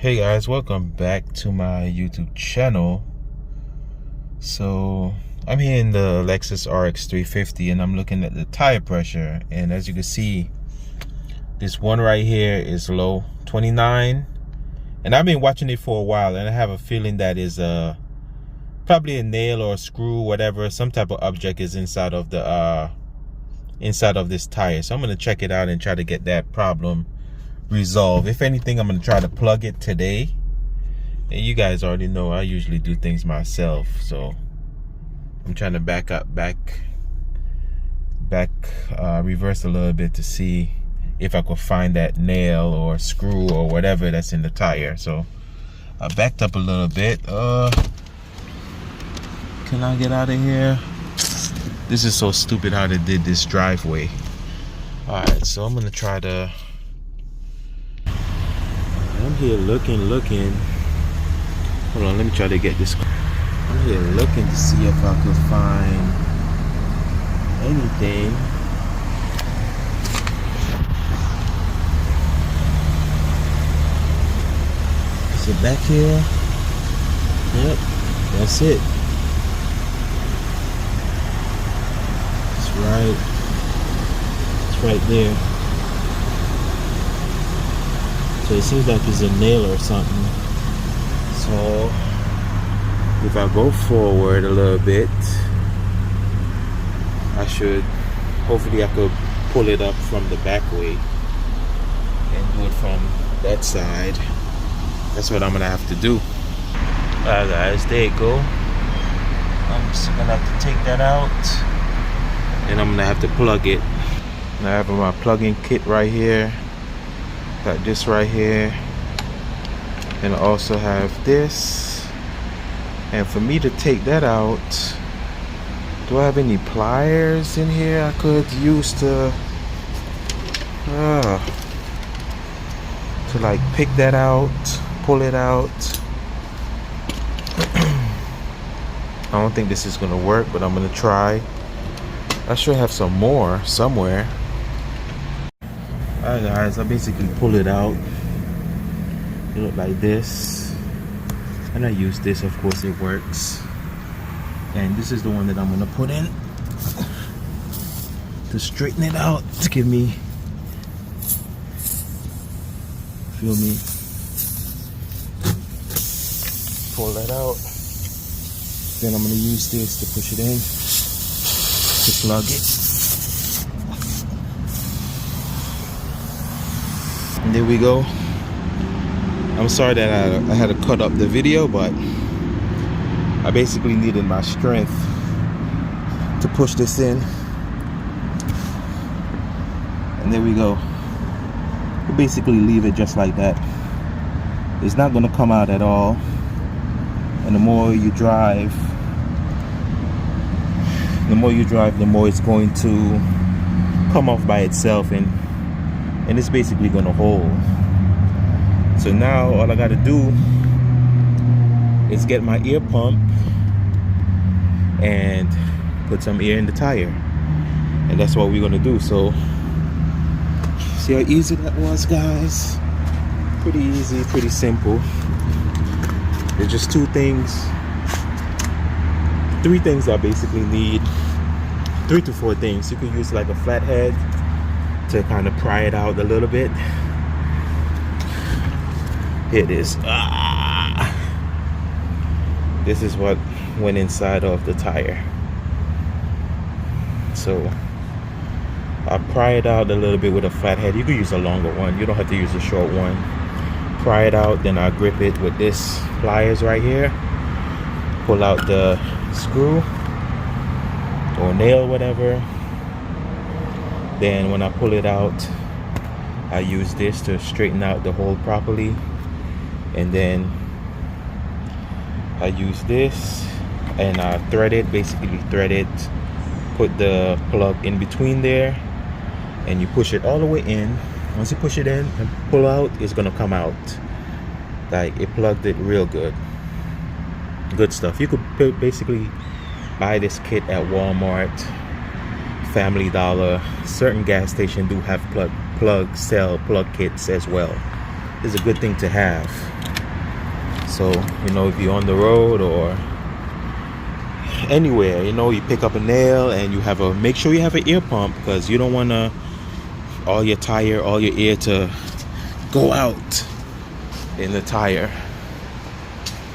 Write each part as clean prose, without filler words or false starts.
Hey guys, welcome back to my YouTube channel. So I'm here in the Lexus RX350 and I'm looking at the tire pressure, and as you can see, this one right here is low, 29, and I've been watching it for a while, and I have a feeling that is probably a nail or a screw, whatever, some type of object is inside of the inside of this tire. So I'm going to check it out and try to get that problem resolved. If anything, I'm going to try to plug it today. And you guys already know I usually do things myself, so I'm trying to reverse a little bit to see if I could find that nail or screw or whatever that's in the tire. So I backed up a little bit. Can I get out of here? This is so stupid how they did this driveway. Alright, so I'm gonna try to, I'm here looking. Hold on, let me try to get this. I'm here looking to see if I could find anything. Is it back here? Yep, that's it. It's right there. So it seems like it's a nail or something. So if I go forward a little bit, hopefully I could pull it up from the back way and do it from that side. That's what I'm gonna have to do. Alright guys, there you go. I'm just gonna have to take that out, and I'm gonna have to plug it. I have my plug-in kit right here. Got this right here, and I also have this. And for me to take that out, do I have any pliers in here I could use to like pick that out, pull it out? I don't think this is gonna work, but I'm gonna try. I should have some more somewhere. Alright guys, I basically pull it out. It look like this, and I use this, of course it works. And this is the one that I'm gonna put in to straighten it out, to give me, feel me, pull that out. Then I'm gonna use this to push it in, to plug it. And there we go. I'm sorry that I had to cut up the video, but I basically needed my strength to push this in. And there we go. We'll basically leave it just like that. It's not going to come out at all. And the more you drive, the more it's going to come off by itself, and it's basically going to hold. So now all I got to do is get my ear pump and put some air in the tire, and that's what we're going to do. So see how easy that was, guys? Pretty easy, pretty simple. There's just three things I basically need. 3 to 4 things. You can use like a flathead to kind of pry it out a little bit. Here it is. This is what went inside of the tire. So I pry it out a little bit with a flathead. You can use a longer one, you don't have to use a short one. Pry it out, then I grip it with this pliers right here, pull out the screw or nail, whatever. Then when I pull it out, I use this to straighten out the hole properly, and then I use this and I basically thread it, put the plug in between there, and you push it all the way in. Once you push it in and pull out, it's gonna come out. Like, it plugged it real good. Good stuff. You could basically buy this kit at Walmart, Family Dollar. Certain gas stations do have plug kits as well. It's a good thing to have. So, you know, if you're on the road or anywhere, you know, you pick up a nail and you have make sure you have an ear pump, because you don't want all your air to go out in the tire.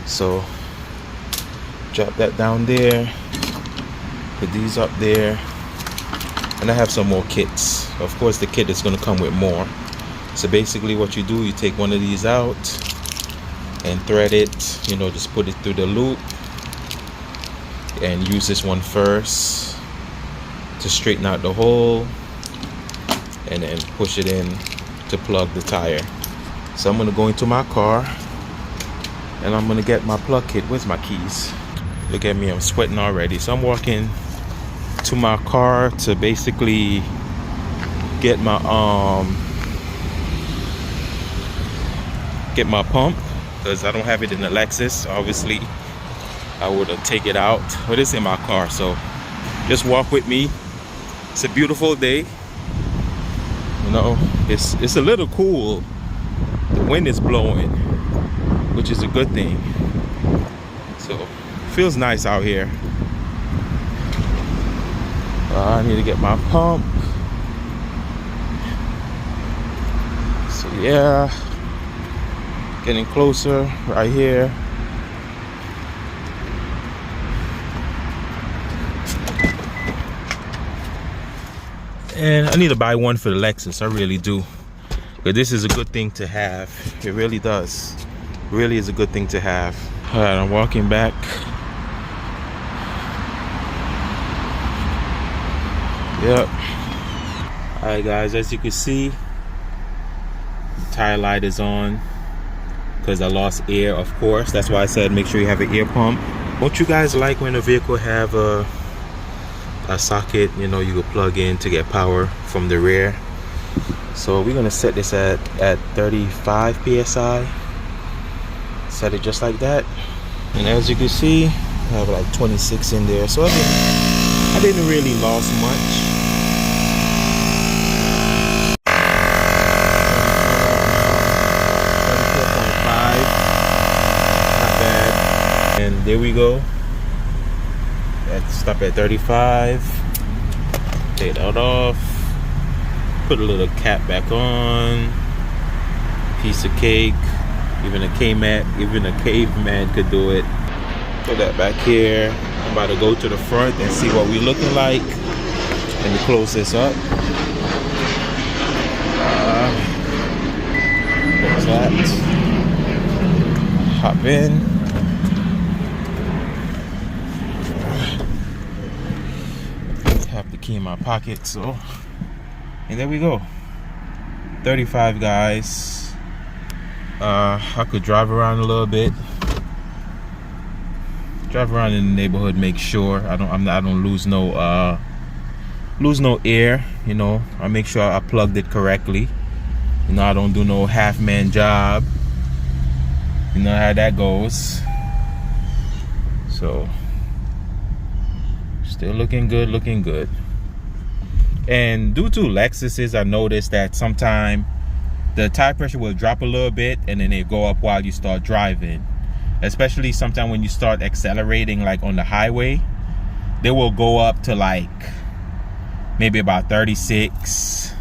So drop that down there, put these up there, and I have some more kits. Of course, the kit is going to come with more. So basically what you do, you take one of these out and thread it, you know, just put it through the loop and use this one first to straighten out the hole, and then push it in to plug the tire. So I'm going to go into my car and I'm going to get my plug kit. Where's my keys? Look at me, I'm sweating already. So I'm walking to my car to basically get my pump, because I don't have it in the Lexus. Obviously I would have taken it out, but it's in my car. So just walk with me. It's a beautiful day, you know. It's a little cool. The wind is blowing, which is a good thing. So it feels nice out here. I need to get my pump. So yeah, getting closer right here. And I need to buy one for the Lexus. I really do, but this is a good thing to have. It really does. It really is a good thing to have. All right, I'm walking back. Yep. All right, guys, as you can see, tire light is on because I lost air, of course. That's why I said make sure you have an ear pump. Don't you guys like when a vehicle have a socket, you know, you can plug in to get power from the rear? So we're gonna set this at 35 psi. Set it just like that, and as you can see, I have like 26 in there. So I didn't really lose much. And there we go. Let's stop at 35. Take that off. Put a little cap back on. Piece of cake. Even a caveman could do it. Put that back here. I'm about to go to the front and see what we're looking like. Let me close this up. Close that. Hop in. Have the key in my pocket, so, and there we go. 35, guys. I could drive around a little bit, drive around in the neighborhood, make sure I don't lose no air. You know, I make sure I plugged it correctly. You know, I don't do no half-man job. You know how that goes. So still looking good. And due to Lexuses, I noticed that sometimes the tire pressure will drop a little bit and then they go up while you start driving. Especially sometimes when you start accelerating, like on the highway, they will go up to like maybe about 36,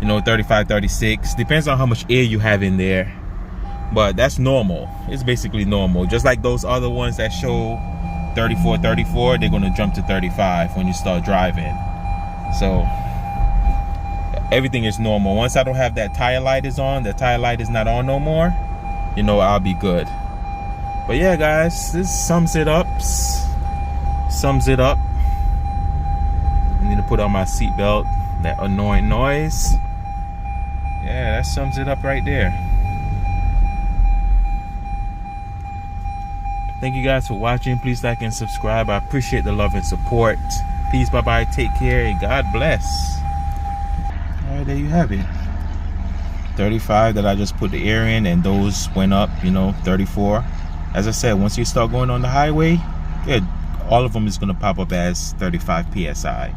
you know, 35, 36. Depends on how much air you have in there. But that's normal. It's basically normal. Just like those other ones that show 34, they're gonna jump to 35 when you start driving. So everything is normal. Once I don't have that tire light is on, the tire light is not on no more, you know, I'll be good. But yeah, guys, this sums it up. I need to put on my seatbelt, that annoying noise. Yeah, that sums it up right there. Thank you guys for watching. Please like and subscribe. I appreciate the love and support. Peace, bye-bye, take care, and God bless. All right, there you have it. 35 that I just put the air in, and those went up, you know, 34. As I said, once you start going on the highway, all of them is going to pop up as 35 psi.